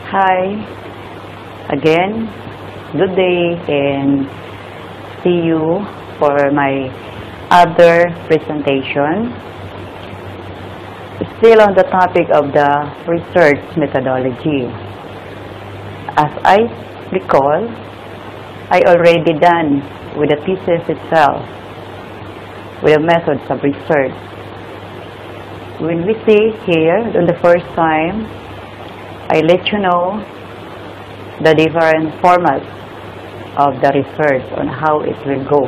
Hi again, good day, and see you for my other presentation. Still on the topic of the research methodology. As I recall, I already done with the thesis itself, with the methods of research. When we see here, on the first time, I let you know the different formats of the research on how it will go.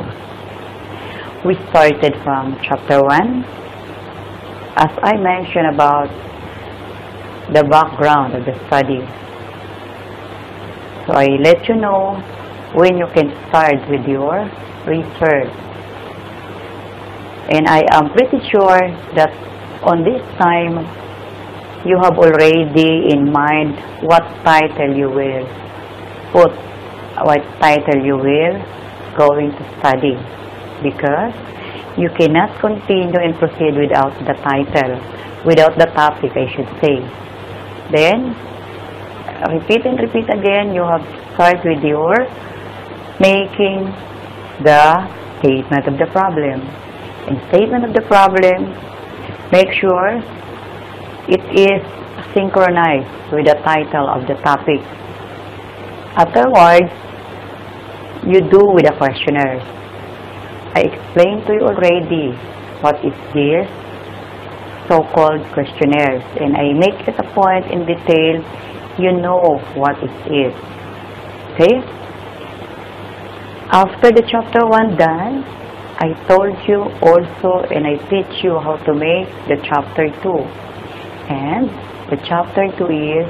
We started from chapter 1, as I mentioned about the background of the study. So I let you know when you can start with your research. And I am pretty sure that on this time, you have already in mind what title you will put, what title you will going to study, because you cannot continue and proceed without the title, without the topic, I should say. Then, repeat and repeat again, you have to start with your making the statement of the problem. In statement of the problem, make sure it is synchronized with the title of the topic. Afterwards, you do with the questionnaires. I explained to you already what is this so-called questionnaires, and I make it a point in detail, you know what it is. Okay? After the chapter 1 done, I told you also, and I teach you how to make the chapter 2. And the chapter 2 is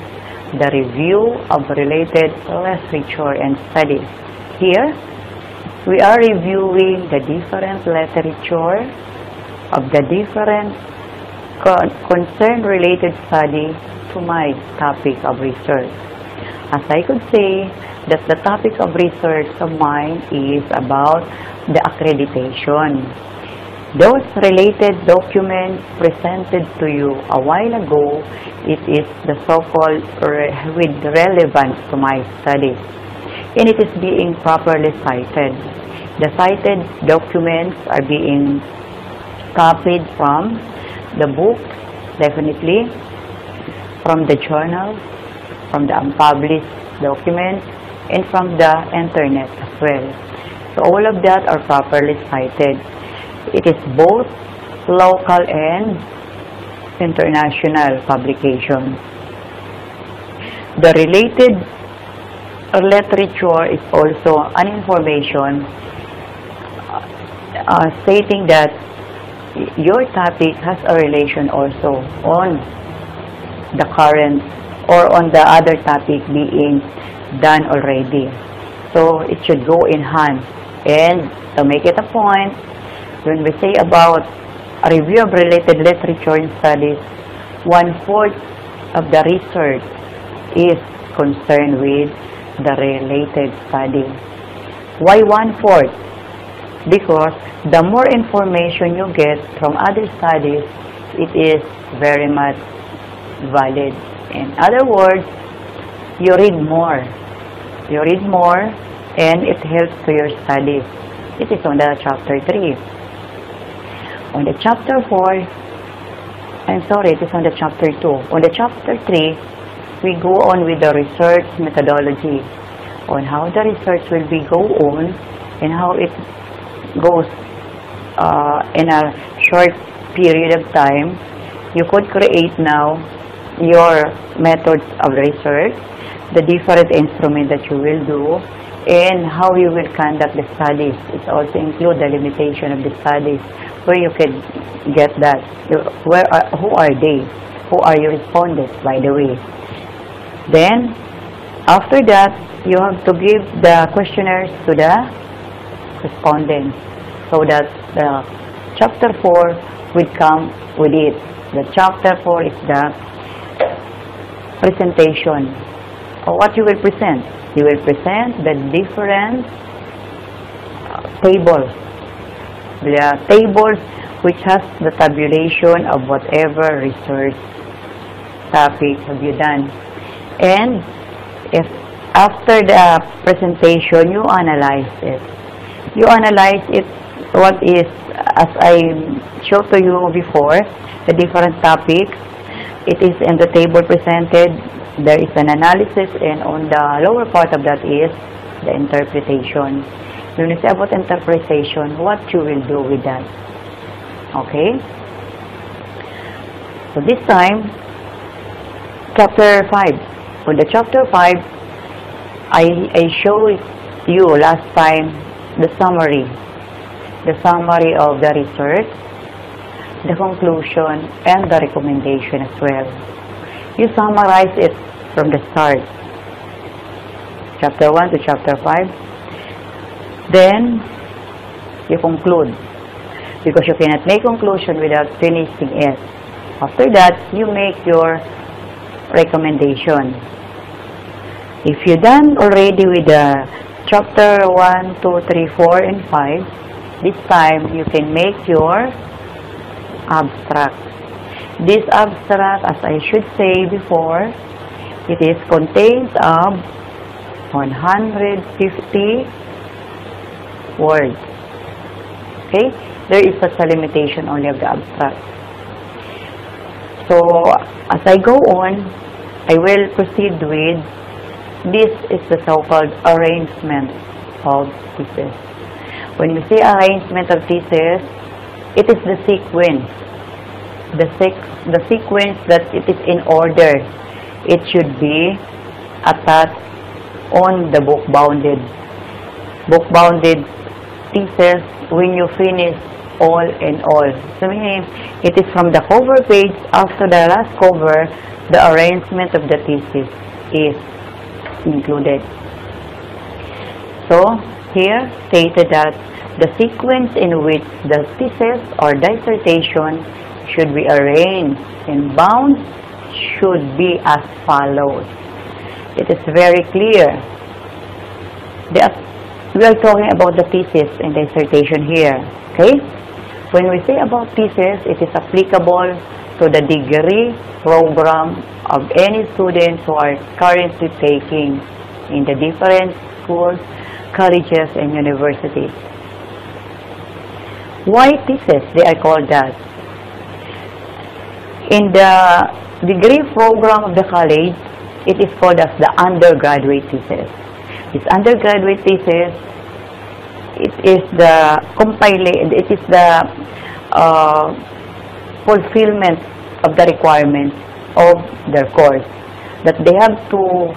the review of related literature and studies. Here, we are reviewing the different literature of the different concern-related study to my topic of research. As I could say, that the topic of research of mine is about the accreditation. Those related documents presented to you a while ago, it is the so-called with relevance to my studies, and it is being properly cited. The cited documents are being copied from the book, definitely, from the journal, from the unpublished documents, and from the internet as well. So all of that are properly cited. It is both local and international publications. The related literature is also an information stating that your topic has a relation also on the current or on the other topic being done already. So it should go in hand. And to make it a point, when we say about a review of related literature and studies, 1/4 of the research is concerned with the related study. Why 1/4? Because the more information you get from other studies, it is very much valid. In other words, you read more. You read more, and it helps to your studies. It is on the chapter 3. On the chapter 4, it is on the chapter 2. On the chapter 3, we go on with the research methodology, on how the research will be go on and how it goes in a short period of time. You could create now your methods of research, the different instruments that you will do, and how you will conduct the studies. It also includes the limitation of the studies, where you can get that. Who are they? Who are your respondents, by the way? Then, after that, you have to give the questionnaires to the respondents, so that the chapter 4 will come with it. The chapter 4 is the presentation. Or what you will present? You will present the different tables. The tables which has the tabulation of whatever research topic have you done. And if after the presentation, you analyze it. You analyze it, what is, as I showed to you before, the different topics. It is in the table presented. There is an analysis, and on the lower part of that is the interpretation. When you say about interpretation, what you will do with that. Okay? So this time, chapter 5. For the chapter 5, I showed you last time the summary of the research, the conclusion, and the recommendation as well. You summarize it from the start, chapter 1 to chapter 5. Then, you conclude, because you cannot make conclusion without finishing it. After that, you make your recommendation. If you're done already with the chapter 1, 2, 3, 4, and 5, this time you can make your abstract. This abstract, as I should say before, it is contains of 150 words. Okay? There is such a limitation only of the abstract. So, as I go on, I will proceed with, this is the so-called arrangement of thesis. When we say arrangement of thesis, it is the sequence. The sequence that it is in order. It should be attached on the book-bounded thesis when you finish all in all. So meaning, it is from the cover page, after the last cover, the arrangement of the thesis is included. So, here stated that the sequence in which the thesis or dissertation should be arranged in bounds should be as follows. It is very clear. We are talking about the thesis and dissertation here. Okay? When we say about thesis, it is applicable to the degree program of any students who are currently taking in the different schools, colleges, and universities. Why thesis? They are called that. In the degree program of the college, it is called as the undergraduate thesis. This undergraduate thesis, it is the fulfillment of the requirements of their course, that they have to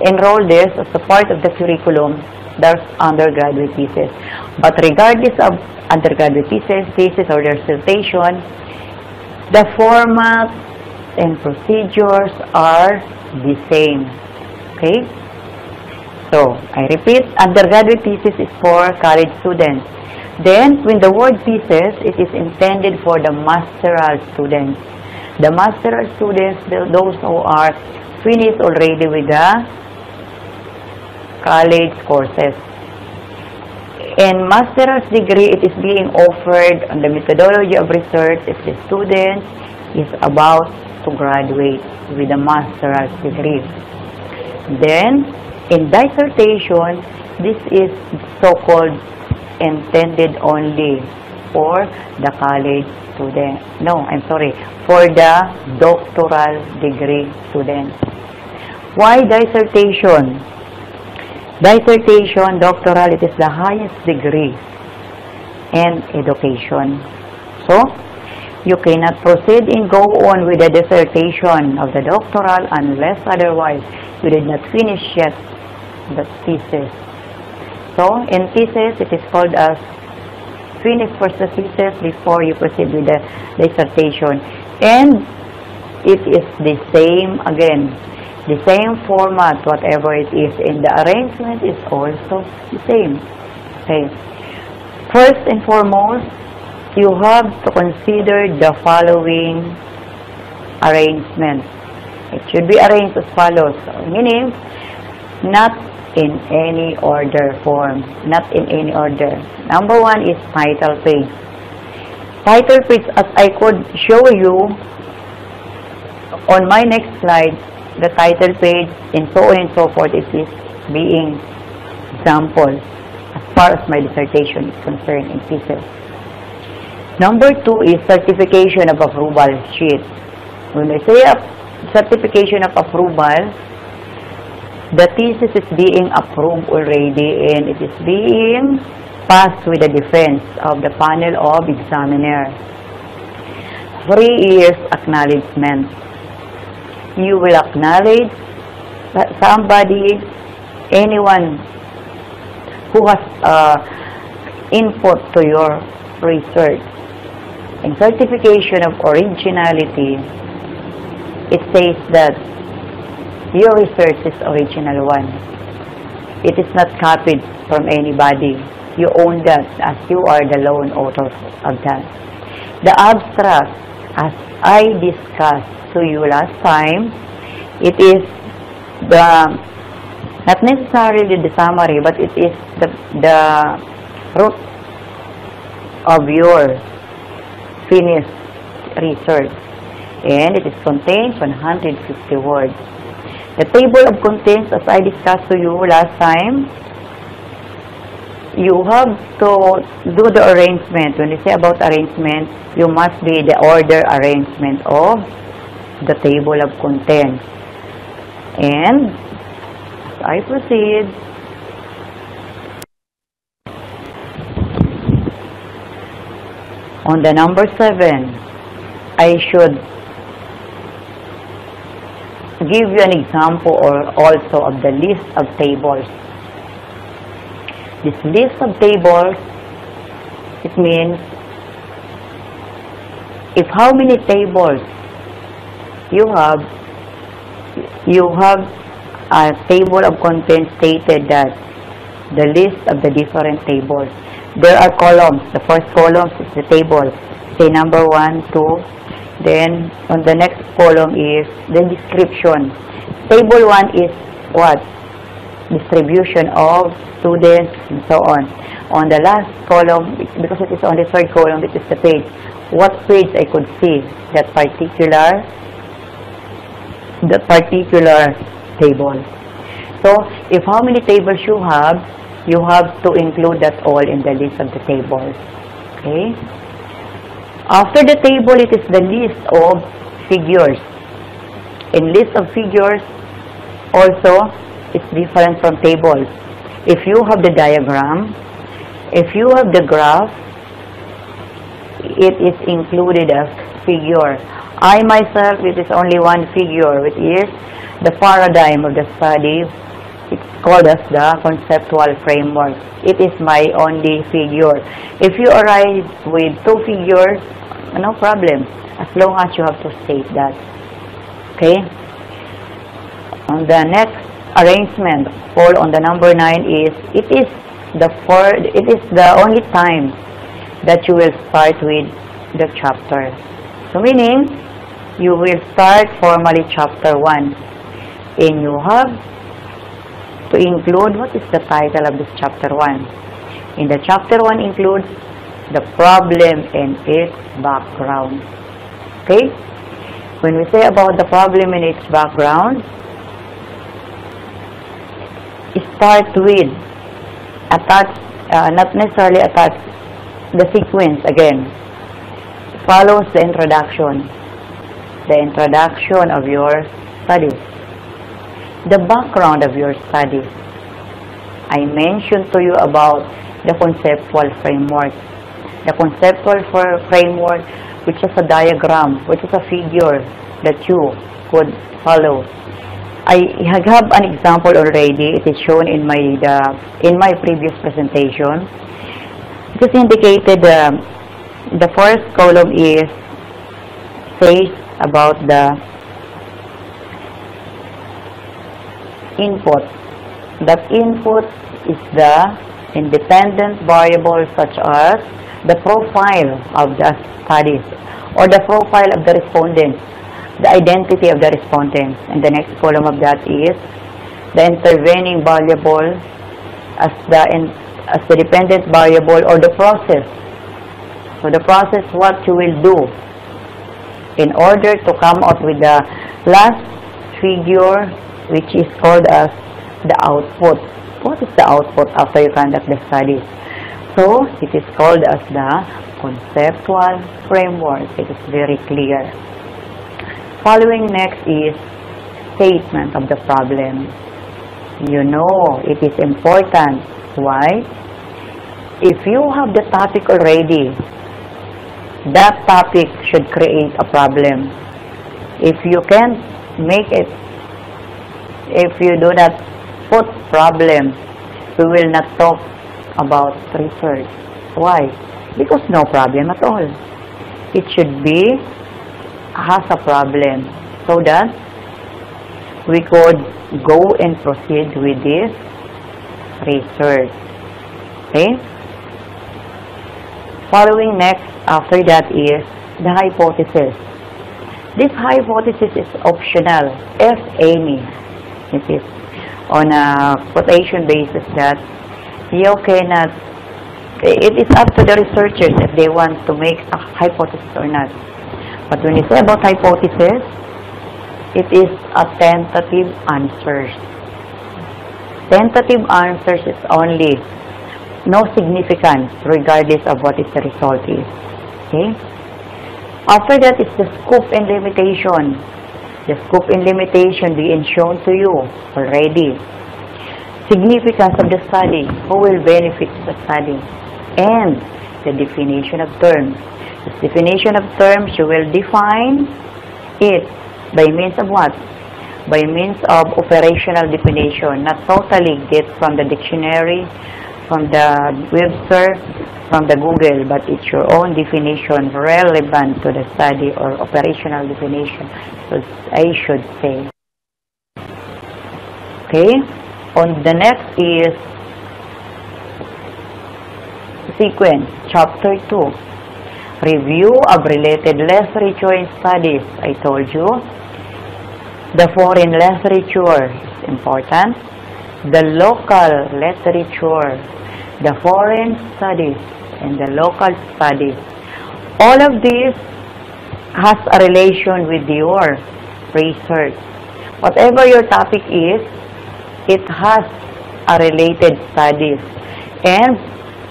enroll this as a part of the curriculum. That's undergraduate thesis. But regardless of undergraduate thesis or dissertation, the format and procedures are the same. Okay? So, I repeat, undergraduate thesis is for college students. Then, when the word thesis, it is intended for the masteral students. The masteral students, those who are finished already with the college courses. In master's degree, it is being offered on the methodology of research if the student is about to graduate with a master's degree. Then, in dissertation, this is so-called intended only for the college student. No, I'm sorry, for the doctoral degree students. Why dissertation? Dissertation, doctoral, it is the highest degree in education. So, you cannot proceed and go on with the dissertation of the doctoral unless otherwise you did not finish yet the thesis. So, in thesis, it is called as finish first the thesis before you proceed with the dissertation. And it is the same again. The same format, whatever it is in the arrangement is also the same. Okay. First and foremost, you have to consider the following arrangement. It should be arranged as follows, meaning not in any order form. Not in any order. Number one is title page. Title page, as I could show you on my next slide, the title page, and so on and so forth. It is being example as far as my dissertation is concerned in thesis. Number 2 is certification of approval sheet. When I say certification of approval, the thesis is being approved already and it is being passed with the defense of the panel of examiner. 3 years acknowledgement. You will acknowledge that somebody, anyone who has input to your research. In certification of originality, it says that your research is original one. It is not copied from anybody. You own that as you are the lone author of that. The abstract, as I discussed to you last time, it is not necessarily the summary, but it is the root of your finished research, and it is contains 150 words. The table of contents, as I discussed to you last time, you have to do the arrangement. When you say about arrangement, you must be the order arrangement of the table of contents. And as I proceed, on the number 7, I should give you an example or also of the list of tables. This list of tables, it means if how many tables you have a table of contents stated that the list of the different tables. There are columns. The first column is the table. Say number 1, 2. Then on the next column is the description. Table 1 is what? Distribution of students and so on. On the last column, because it is on the third column, it is the page. What page I could see that particular table. So if how many tables you have to include that all in the list of the tables. Okay? After the table, it is the list of figures. In list of figures, also, it's different from tables. If you have the diagram, if you have the graph, it is included as figure. I myself, it is only one figure, which is the paradigm of the study. It's called as the conceptual framework. It is my only figure. If you arrive with 2 figures, no problem, as long as you have to state that. Okay? On the next arrangement, all on the number 9 is, it is the only time that you will start with the chapter. So meaning, you will start formally chapter 1, and you have to include what is the title of this chapter 1. In the chapter 1 includes the problem and its background. Okay? When we say about the problem and its background, start with not necessarily attach the sequence again. Follows the introduction of your studies, the background of your studies. I mentioned to you about the conceptual framework. The conceptual framework, which is a diagram, which is a figure that you could follow. I have an example already. It is shown in my previous presentation. It is indicated. The first column says about the input. That input is the independent variable such as the profile of the studies or the profile of the respondents, the identity of the respondents. And the next column of that is the intervening variable as the dependent variable or the process. So the process, what you will do in order to come out with the last figure which is called as the output. What is the output after you conduct the studies? So, it is called as the conceptual framework. It is very clear. Following next is statement of the problem. You know, it is important. Why? If you have the topic already, that topic should create a problem. If you can't make it, if you do not put problem, we will not talk about research. Why? Because no problem at all. It should be has a problem so that we could go and proceed with this research. Okay? Following next after that is the hypothesis. This hypothesis is optional, if any. It is on a quotation basis that you cannot, it is up to the researchers if they want to make a hypothesis or not. But when you say about hypothesis, it is a tentative answers. Tentative answers is only no significance regardless of what is the result is. Okay? After that is the scope and limitation. The scope and limitation being shown to you already. Significance of the study. Who will benefit the study? And the definition of terms. This definition of terms, you will define it by means of what? By means of operational definition. Not totally get from the dictionary, from the Webster, from the Google, but it's your own definition relevant to the study or operational definition, so I should say. Okay, on the next is sequence, chapter 2. Review of related literature in studies. I told you, the foreign literature is important. The local literature, the foreign studies, and the local studies. All of this has a relation with your research. Whatever your topic is, it has a related studies. And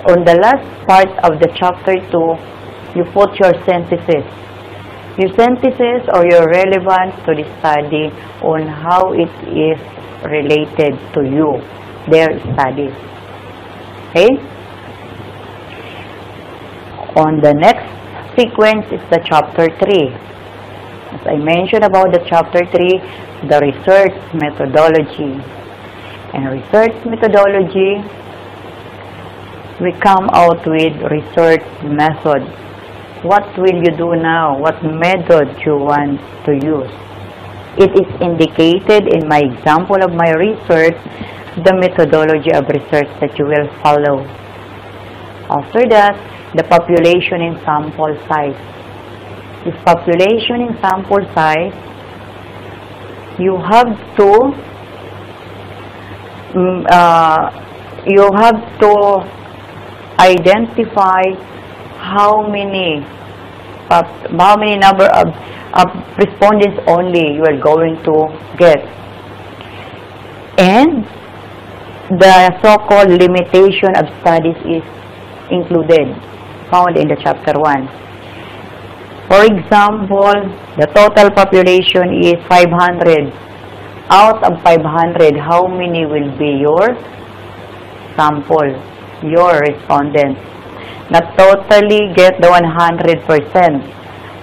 on the last part of the chapter 2, you put your synthesis. Your synthesis or your relevance to the study on how it is related to you, their studies. Okay? On the next sequence is the chapter 3. As I mentioned about the chapter 3, the research methodology. And research methodology, we come out with research method. What will you do now? What method you want to use? It is indicated in my example of my research, the methodology of research that you will follow. After that, the population in sample size. This population in sample size, you have to identify how many number of respondents only you are going to get, and the so-called limitation of studies is included, found in the chapter 1. For example, the total population is 500. Out of 500, how many will be your sample, your respondents? Not totally get the 100%,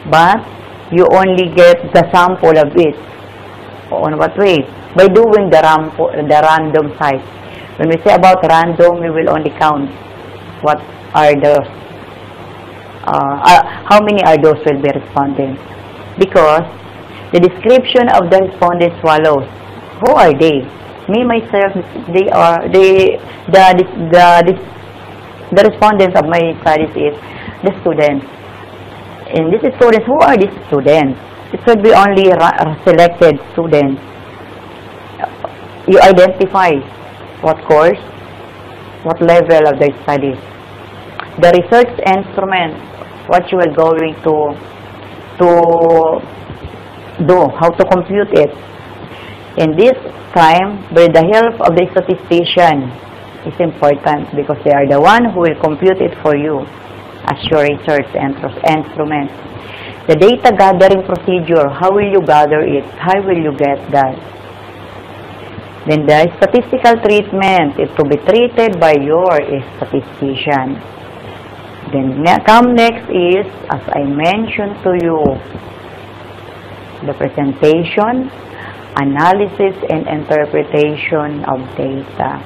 but you only get the sample of it. On what way? By doing the random size. When we say about random, we will only count what are the how many are those will be respondents, because the description of the respondents follows. Who are they? Me, myself, they are the respondents of my studies is the students. And these students, who are these students? It should be only selected students. You identify what course, what level of their studies. The research instrument, what you are going to do, how to compute it. In this time, with the help of the statistician is important because they are the one who will compute it for you as your research instrument. The data gathering procedure, how will you gather it? How will you get that? Then the statistical treatment, it to be treated by your statistician. Then come next is, as I mentioned to you, the presentation, analysis, and interpretation of data.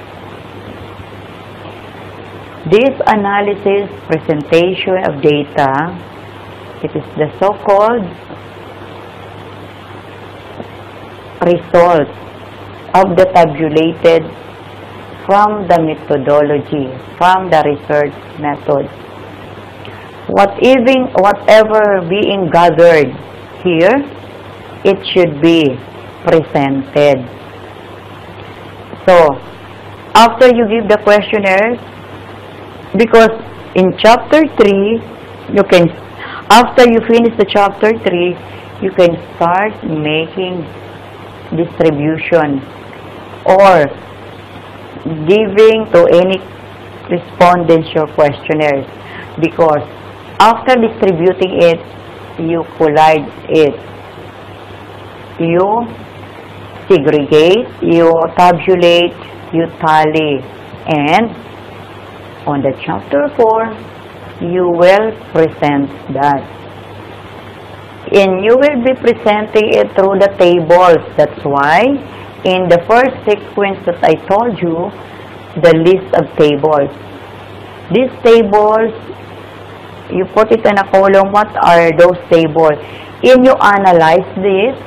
This analysis, presentation of data, it is the so-called result of the tabulated from the methodology, from the research method. Whatever being gathered here, it should be presented. So, after you give the questionnaires, because in chapter 3, after you finish the chapter 3, you can start making distribution or giving to any respondents your questionnaires, because after distributing it, you collide it, you segregate, you tabulate, you tally, and on the chapter 4, you will present that. And you will be presenting it through the tables. That's why in the first sequence that I told you, the list of tables. These tables, you put it in a column. What are those tables? And you analyze this,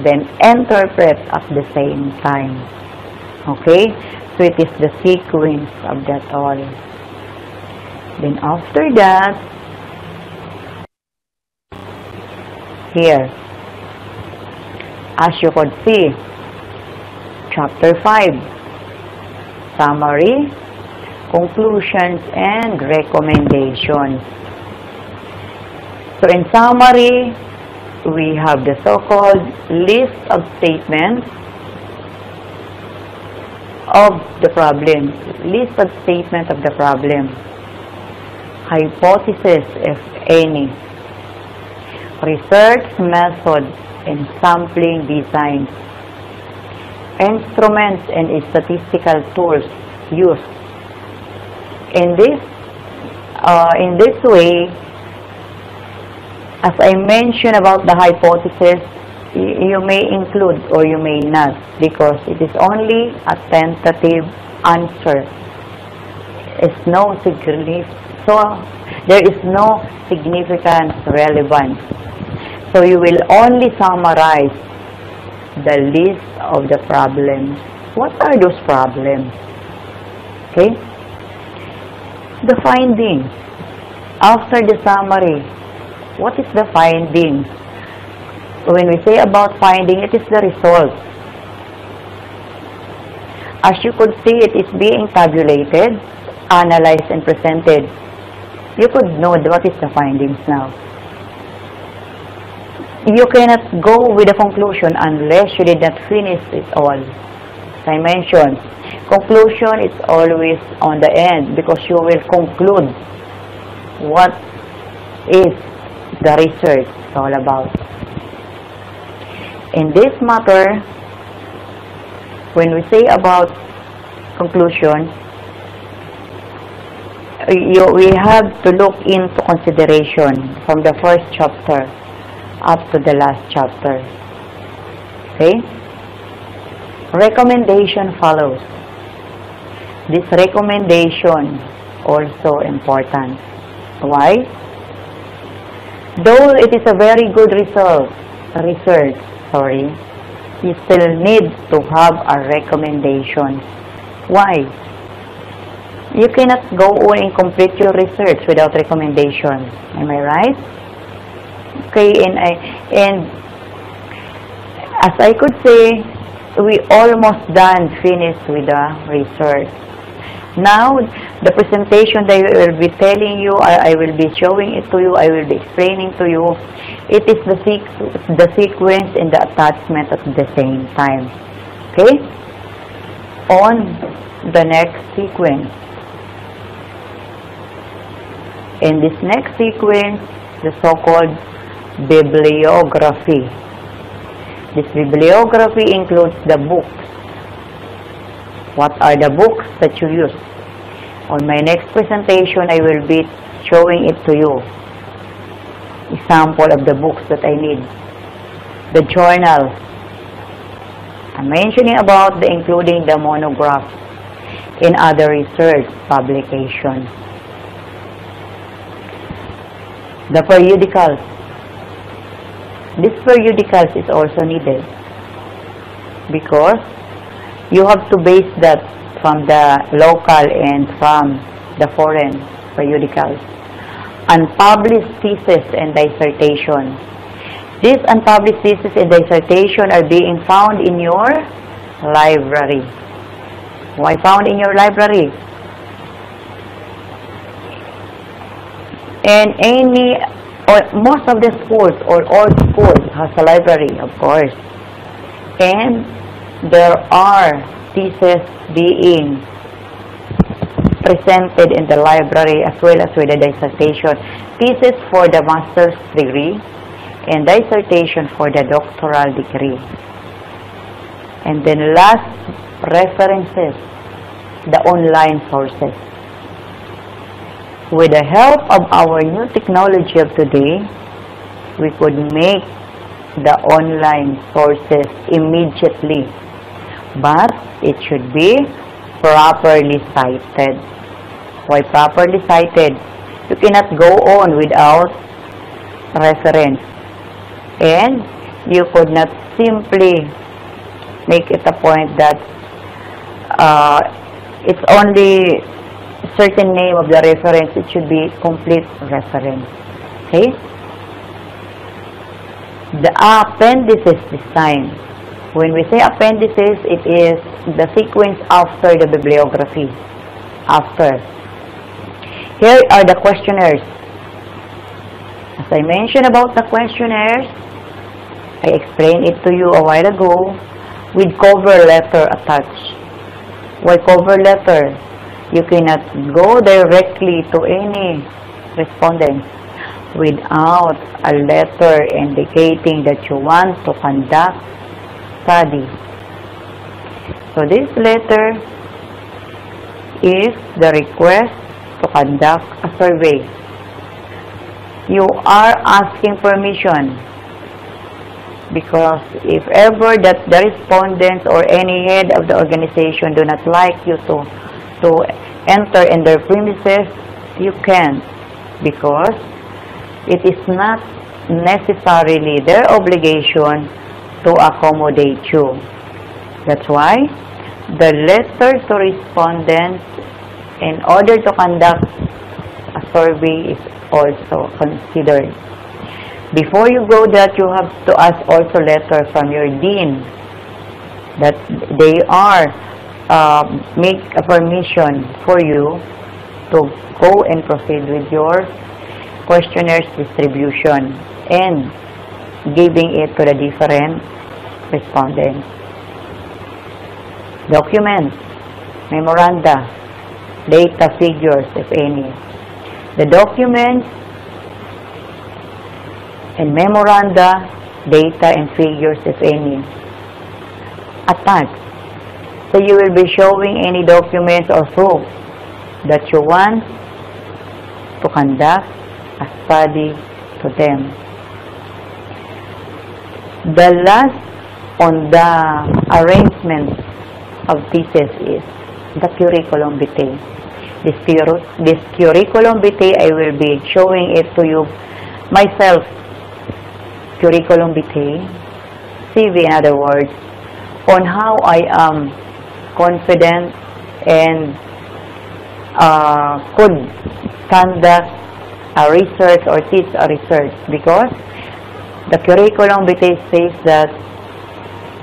then interpret at the same time. Okay? So it is the sequence of that all. Then after that, here, as you could see, chapter 5, summary, conclusions, and recommendations. So in summary, we have the so-called list of statements of the problem. List of statements of the problem. Hypothesis, if any. Research method and sampling designs. Instruments and statistical tools used. In this way, as I mentioned about the hypothesis, you may include or you may not, because it is only a tentative answer. There is no significant relevance. So you will only summarize the list of the problems. What are those problems? Okay? The findings. After the summary, what is the findings? When we say about finding, it is the result. As you could see, it is being tabulated, analyzed, and presented. You could know what is the findings now. You cannot go with a conclusion unless you did not finish it all. As I mentioned, conclusion is always on the end, because you will conclude what is the research all about. In this matter, when we say about conclusion, we have to look into consideration from the first chapter up to the last chapter. Okay? Recommendation follows. This recommendation also important. Why? Though it is a very good research, you still need to have a recommendation. Why? You cannot go on and complete your research without recommendation. Am I right? Okay, and as I could say, we almost finished with the research. Now, the presentation that I will be telling you, I will be showing it to you, I will be explaining to you, it is the sequence and the attachment at the same time. Okay? On the next sequence. In this next sequence, the so-called bibliography. This bibliography includes the books. What are the books that you use? On my next presentation, I will be showing it to you. Example of the books that I need. The journals. I'm mentioning about including the monographs in other research publications. The periodicals. This periodicals is also needed because you have to base that from the local and from the foreign periodicals. Unpublished thesis and dissertation. These unpublished thesis and dissertation are being found in your library. Why found in your library? And most of the schools or all schools has a library, of course. And there are theses being presented in the library as well as with the dissertation. Thesis for the master's degree and dissertation for the doctoral degree. And then last, references, the online sources. With the help of our new technology of today, we could make the online sources immediately. But it should be properly cited. Why properly cited? You cannot go on without reference. And you could not simply make it a point that it's only certain name of the reference. It should be complete reference. Okay? The appendices this time. When we say appendices, it is the sequence after the bibliography. After. Here are the questionnaires. As I mentioned about the questionnaires, I explained it to you a while ago with cover letter attached. Why cover letter? You cannot go directly to any respondent without a letter indicating that you want to conduct study. So this letter is the request to conduct a survey. You are asking permission because if ever that the respondents or any head of the organization do not like you to enter in their premises, you can, because it is not necessarily their obligation to accommodate you. That's why the letter to respondents in order to conduct a survey is also considered. Before you go that, you have to ask also letter from your dean that they are make a permission for you to go and proceed with your questionnaires distribution and giving it to the different respondents. Documents, memoranda, data, figures, if any. The documents and memoranda, data, and figures, if any, attached. So you will be showing any documents or proof that you want to conduct a study to them. The last on the arrangement of thesis is the curriculum vitae. This curriculum vitae, I will be showing it to you myself. Curriculum vitae, CV in other words, on how I am confident and could conduct a research or teach a research, because the curriculum vitae says that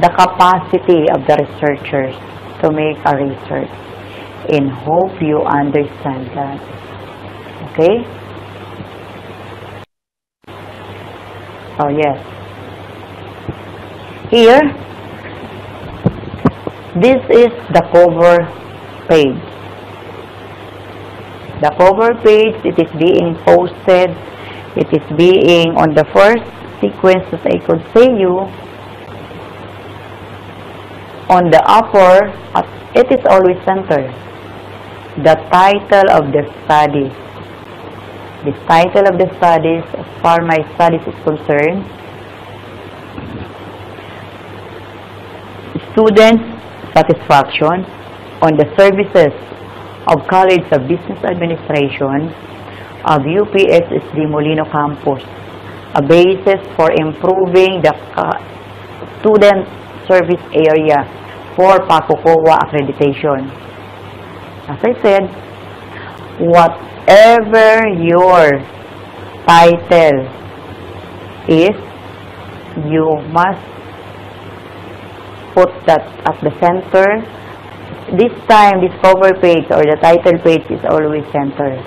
the capacity of the researchers to make a research, and hope you understand that. Okay? Oh yes. Here, This is the cover page. The cover page, it is being posted, it is being on the first sequence that I could say you. On the upper, it is always centered. The title of the study. The title of the studies, as far my studies is concerned, student satisfaction on the services of College of Business Administration of UPSSD Molino Campus, a basis for improving the student service area for PACOCOA accreditation. As I said, whatever your title is, you must put that at the center. This time, this cover page or the title page is always centered.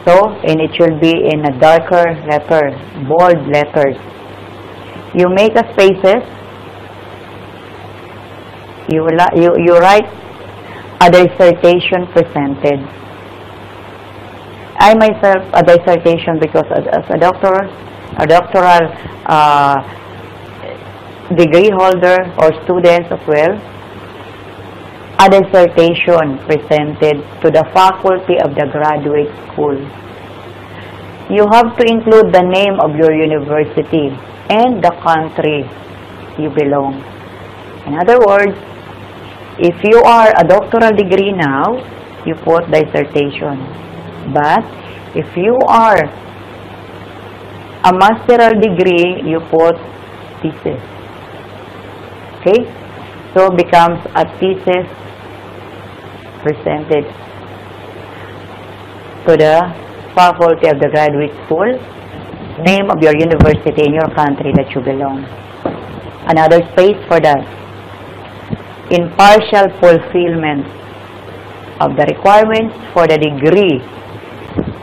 So, and it should be in a darker letter, bold letters. You make a spaces. You write a dissertation presented. I myself, a dissertation, because as a doctoral degree holder or students as well, a dissertation presented to the faculty of the graduate school. You have to include the name of your university and the country you belong. In other words, if you are a doctoral degree now, you put dissertation. But if you are a master's degree, you put thesis. Okay? So becomes a thesis presented to the faculty of the graduate school, name of your university in your country that you belong. Another space for that. In partial fulfillment of the requirements for the degree.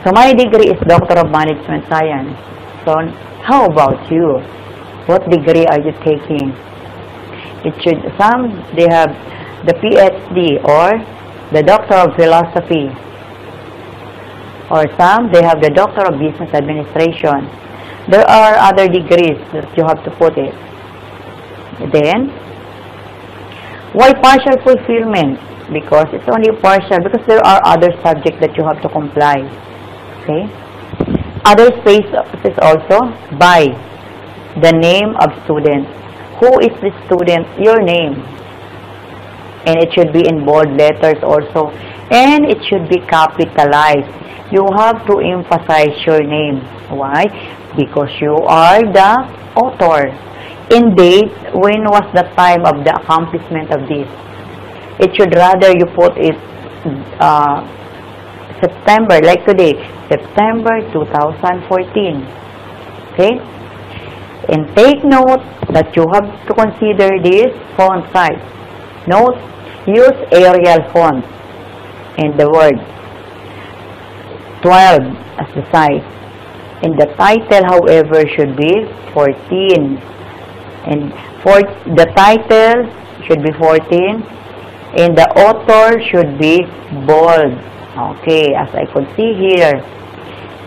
So my degree is Doctor of Management Science. So how about you? What degree are you taking? Some they have the PhD or the Doctor of Philosophy, or some they have the Doctor of Business Administration. There are other degrees that you have to put it. Then, why partial fulfillment? Because it's only partial, because there are other subjects that you have to comply. Okay? Other spaces also by the name of student. Who is the student? Your name. And it should be in bold letters also. And it should be capitalized. You have to emphasize your name. Why? Because you are the author. In date, when was the time of the accomplishment of this? It should rather you put it September, like today, September 2014. Okay? And take note that you have to consider this font size. Note, use Arial font in the word 12 as the size. And the title, however, should be 14. And for the title should be 14. And the author should be bold. Okay, as I could see here.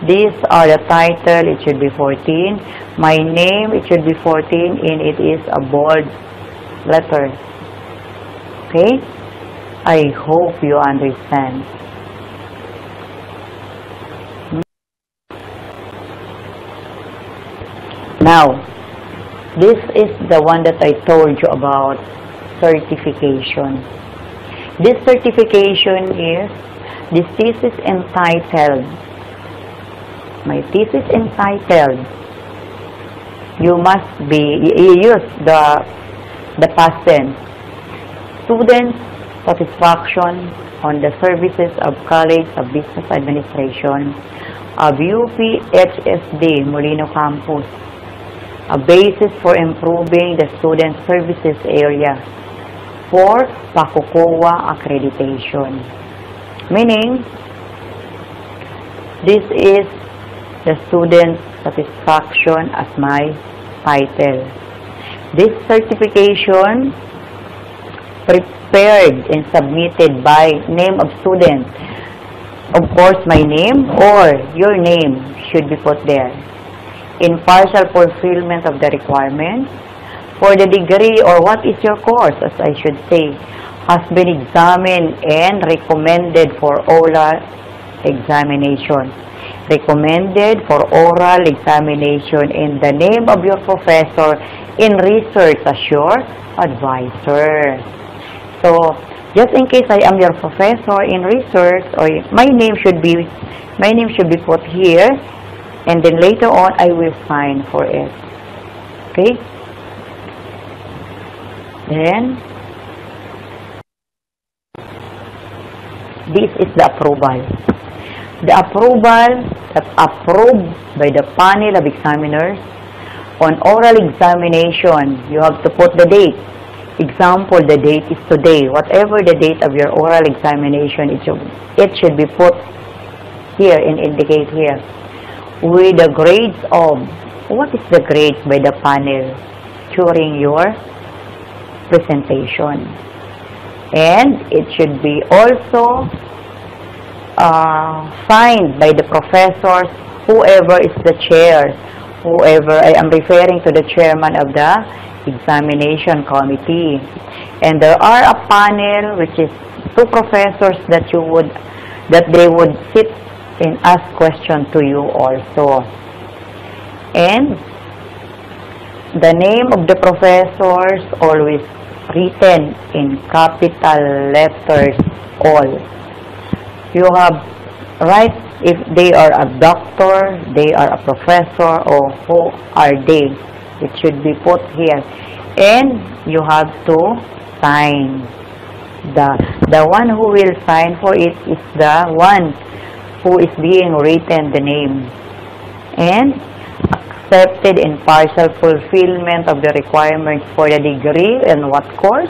These are the title, it should be 14. My name, it should be 14, and it is a bold letter. Okay? I hope you understand. Now, this is the one that I told you about, certification. This certification is, this thesis entitled, my thesis entitled, you must be, you use the past tense. Student satisfaction on the services of College of Business Administration of UPHSD Molino Campus, a basis for improving the student services area for PACOCOA accreditation. Meaning, this is the student satisfaction as my title. This certification prepared and submitted by name of student. Of course, my name or your name should be put there. In partial fulfillment of the requirements, for the degree or what is your course, as I should say, has been examined and recommended for oral examination. Recommended for oral examination in the name of your professor in research as your advisor. So, just in case I am your professor in research, or my name should be put here, and then later on I will sign for it. Okay? Then this is the approval. The approval that's approved by the panel of examiners on oral examination. You have to put the date. Example, the date is today. Whatever the date of your oral examination, it should be put here and indicate here. With the grades of, what is the grades by the panel during your presentation? And it should be also signed by the professors, whoever is the chair, whoever, I am referring to the chairman of the examination committee. And there are a panel which is 2 professors that they would sit and ask questions to you also. And the name of the professors always written in capital letters, all. You have right if they are a doctor, they are a professor, or who are they. It should be put here. And you have to sign. The one who will sign for it is the one who is being written the name. And accepted in partial fulfillment of the requirements for the degree and what course?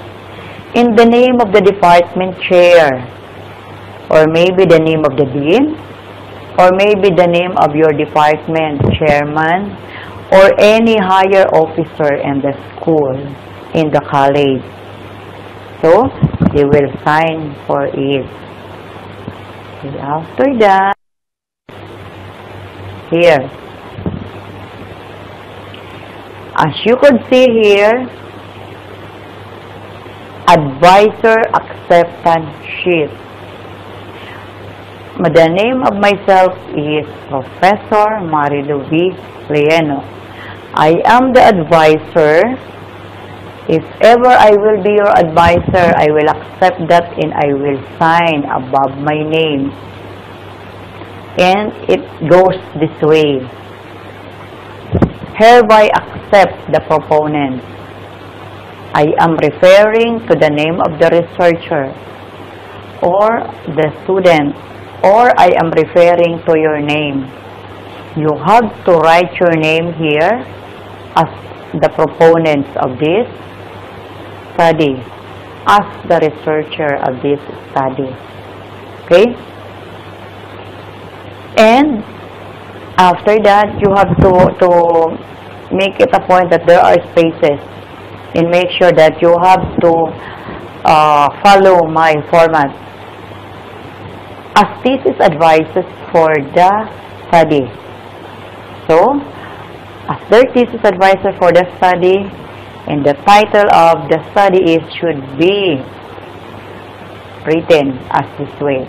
In the name of the department chair, or maybe the name of the dean, or maybe the name of your department chairman, or any higher officer in the school, in the college. So, they will sign for it. And after that, here, as you could see here, advisor acceptance sheet. The name of myself is Professor Marilu V. Lieno. I am the advisor. If ever I will be your advisor, I will accept that and I will sign above my name. And it goes this way. Hereby accept the proponent. I am referring to the name of the researcher or the student, or I am referring to your name. You have to write your name here as the proponents of this study, as the researcher of this study. Okay? And after that, you have to make it a point that there are spaces, and make sure that you have to follow my format. As thesis advices for the study. So, as their thesis advisor for the study, and the title of the study should be written as this way.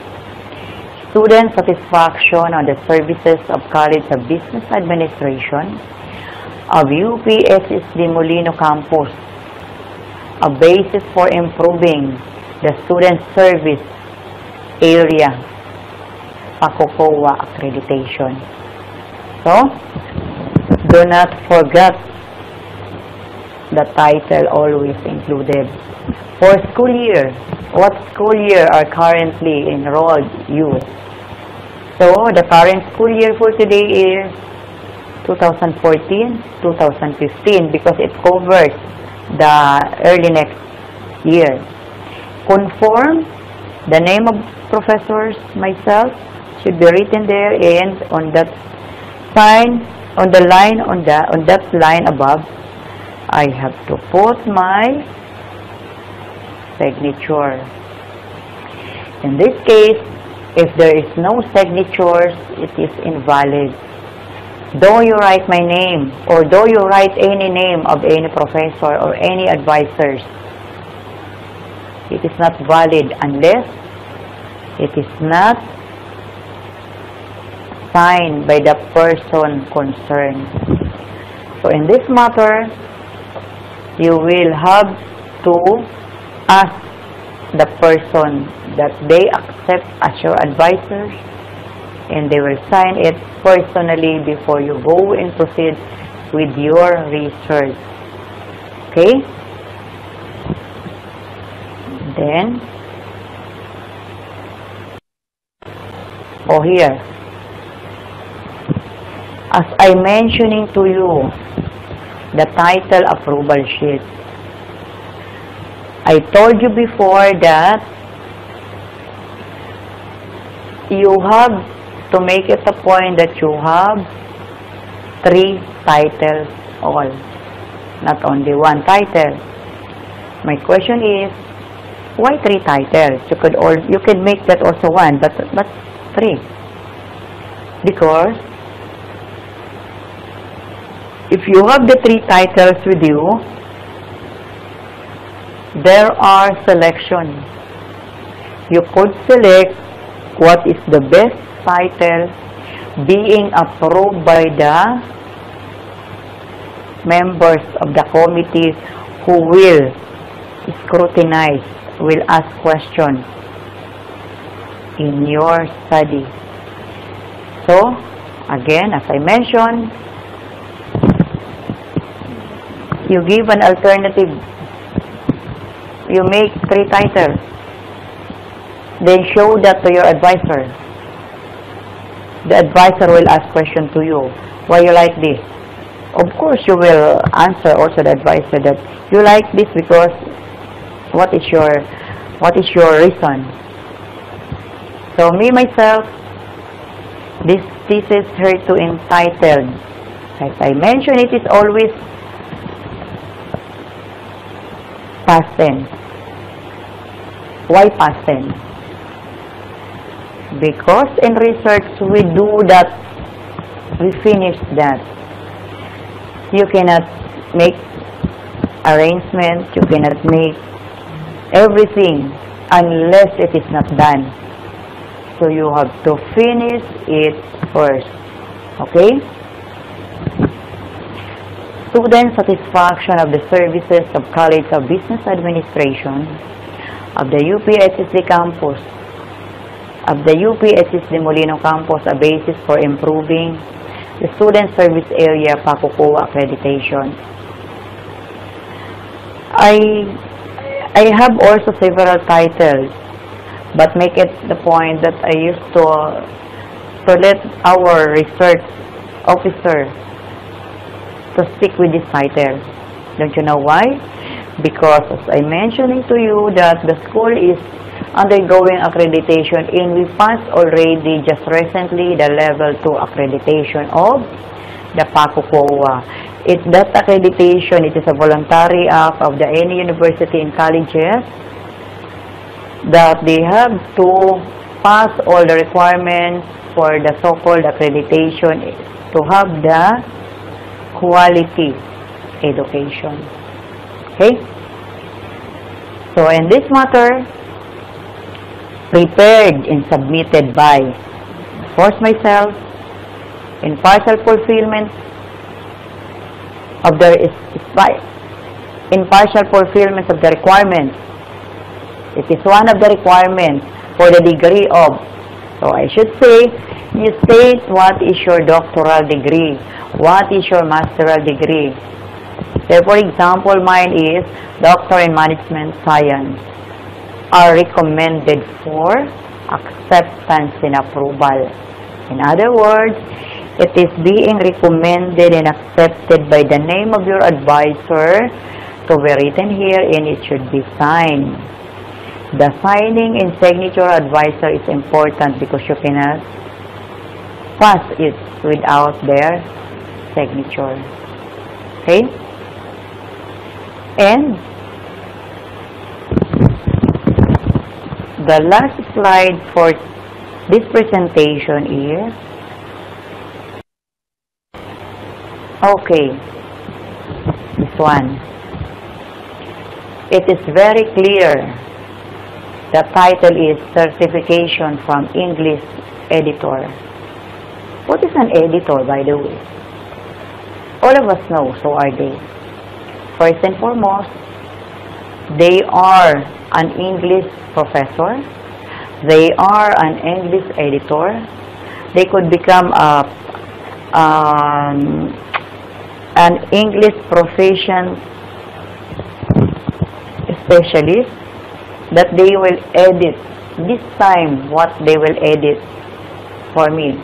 Student satisfaction on the services of College of Business Administration of UPSSD Molino Campus, a basis for improving the student service area, PACOCOA accreditation. So, do not forget the title always included. For school year, what school year are currently enrolled youth? So, the current school year for today is 2014-2015 because it covers the early next year. Conform, the name of professors, myself, should be written there, and on that sign, on that line above, I have to put my signature. In this case, if there is no signatures, it is invalid. Though you write my name, or though you write any name of any professor or any advisors, it is not valid unless it is not signed by the person concerned. So in this matter, you will have to ask the person that they accept as your advisors, and they will sign it personally before you go and proceed with your research. Okay? Then, here, as I mentioning to you, the title approval sheet. I told you before that you have to make it a point that you have 3 titles all, not only 1 title. My question is, why 3 titles? You could make that also 1, but 3. Because if you have the 3 titles with you, there are selections. You could select what is the best title being approved by the members of the committee who will scrutinize, will ask questions in your study. So, again, as I mentioned, you give an alternative. You make 3 titles. Then show that to your advisor. The advisor will ask question to you. Why you like this? Of course, you will answer also the advisor that you like this because what is your reason? So me myself, this thesis here to entitled. As I mentioned, it is always past tense. Why past tense? Because in research we do that, we finish that. You cannot make arrangements, you cannot make everything unless it is not done. So you have to finish it first. Okay? Student satisfaction of the services of College of Business Administration of the UPSSD campus, of the UPSSD Molino campus, a basis for improving the student service area PACOCOA accreditation. I have also several titles, but make it the point that I used to let our research officer to stick with this title. Don't you know why? Because as I mentioned to you that the school is undergoing accreditation, and we passed already just recently the level 2 accreditation of the PACOCOA. That accreditation, it is a voluntary act of any university and colleges that they have to pass all the requirements for the so-called accreditation to have the quality education. Okay? So in this matter, prepared and submitted by, force myself, in partial fulfillment of the requirements. It is one of the requirements for the degree of. So I should say, you state what is your doctoral degree, what is your master's degree. So for example, mine is Doctor in Management Science, are recommended for acceptance and approval. In other words, it is being recommended and accepted by the name of your advisor to be written here, and it should be signed. The signing and signature advisor is important because you cannot pass it without their signature. Okay? And the last slide for this presentation is, okay, this one. It is very clear. The title is Certification from English Editor. What is an editor, by the way? All of us know, so are they. First and foremost, they are an English professor. They are an English editor. They could become an English profession specialist, that they will edit. This time, what they will edit for me?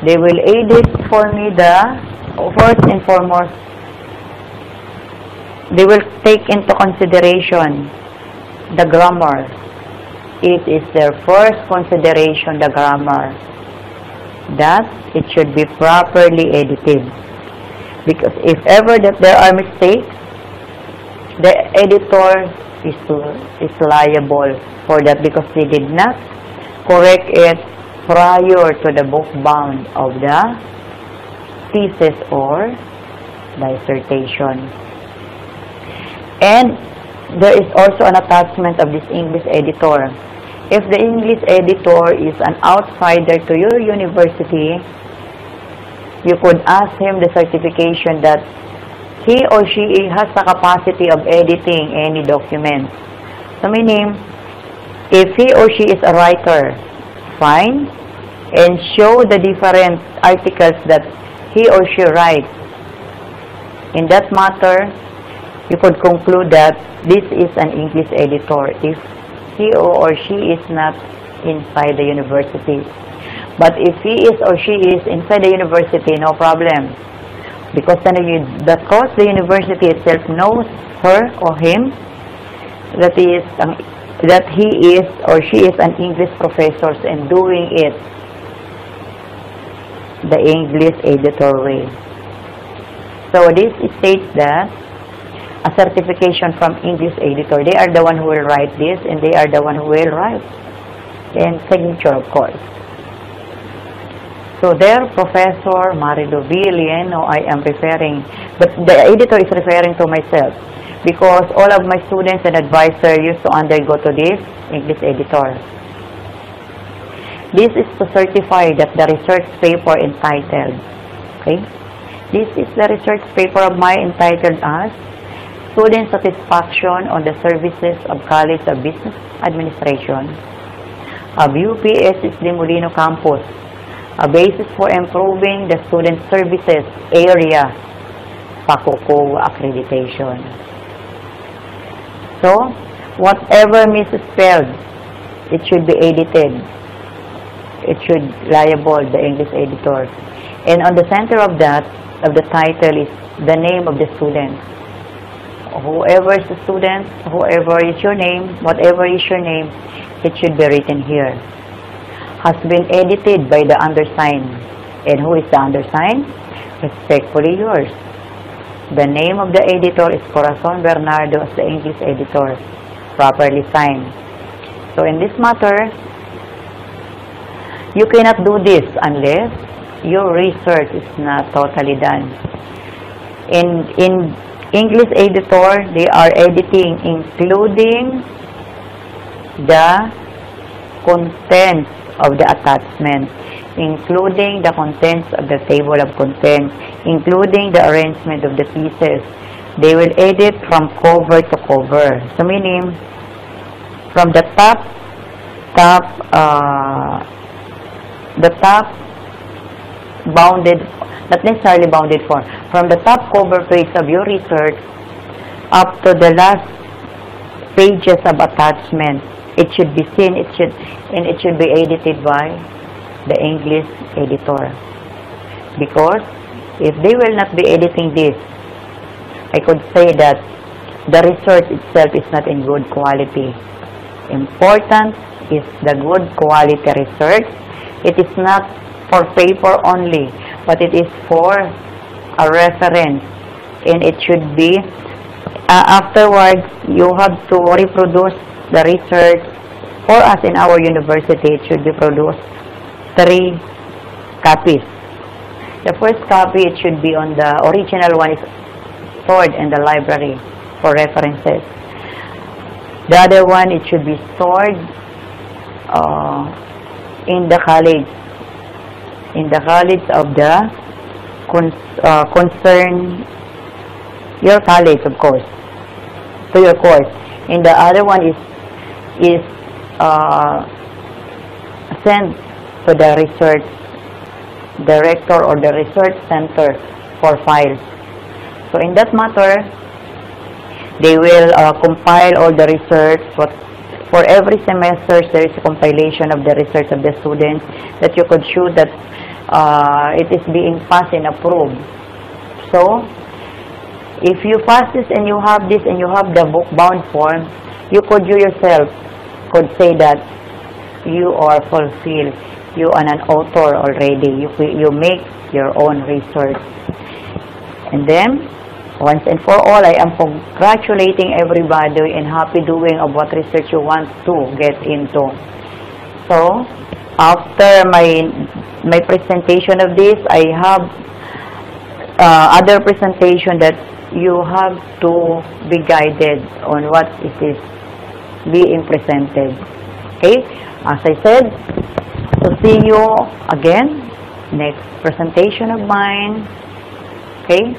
They will edit for me first and foremost, they will take into consideration the grammar. It is their first consideration, the grammar, that it should be properly edited. Because if ever that there are mistakes, the editor is liable for that, because they did not correct it prior to the book bound of the thesis or dissertation. And there is also an attachment of this English editor. If the English editor is an outsider to your university, you could ask him the certification that he or she has the capacity of editing any document. So meaning, if he or she is a writer, fine, and show the different articles that he or she writes. In that matter, you could conclude that this is an English editor if he or she is not inside the university. But if he is or she is inside the university, no problem. Because the university itself knows her or him that he is or she is an English professor and doing it the English editor way. So this states that a certification from English editor, they are the one who will write this, and they are the one who will write, and signature, of course. So there, Professor Marilu Villeno, I am referring, but the editor is referring to myself, because all of my students and advisors used to undergo to this English editor. This is to certify that the research paper entitled, okay? This is the research paper of mine entitled as Student Satisfaction on the Services of College of Business Administration of UPSSD Molino Campus, a basis for improving the student services area, PACOCOA accreditation. So, whatever misspelled, it should be edited. It should liable the English editor. And on the center of that, of the title, is the name of the student. Whoever is the student, whoever is your name, whatever is your name, it should be written here. Has been edited by the undersigned. And who is the undersigned? Respectfully yours. The name of the editor is Corazon Bernardo as the English editor, properly signed. So in this matter, you cannot do this unless your research is not totally done. In English editor, they are editing including the contents of the attachment, including the contents of the table of contents, including the arrangement of the pieces. They will edit from cover to cover. So meaning, from the top bounded, not necessarily bounded for, from the top cover page of your research up to the last pages of attachment, it should be seen, it should be edited by the English editor. Because if they will not be editing this, I could say that the research itself is not in good quality. Important is the good quality research. It is not for paper only, but it is for a reference, and it should be Afterwards, you have to reproduce the research. For us in our university, it should be produced 3 copies. The first copy, it should be on the original one, is stored in the library for references. The other one, it should be stored in the college of the concern, your college, of course, to your course. And the other one is sent to the research director or the research center for files. So in that matter, they will compile all the research. For every semester, there is a compilation of the research of the students that you could show that it is being passed and approved. So, if you pass this and you have this and you have the book-bound form, you yourself could say that you are fulfilled. You are an author already. You make your own research. And then, once and for all, I am congratulating everybody and happy doing of what research you want to get into. So, after my presentation of this, I have other presentation that you have to be guided on what it is being presented. Okay? As I said, so see you again next presentation of mine. Okay?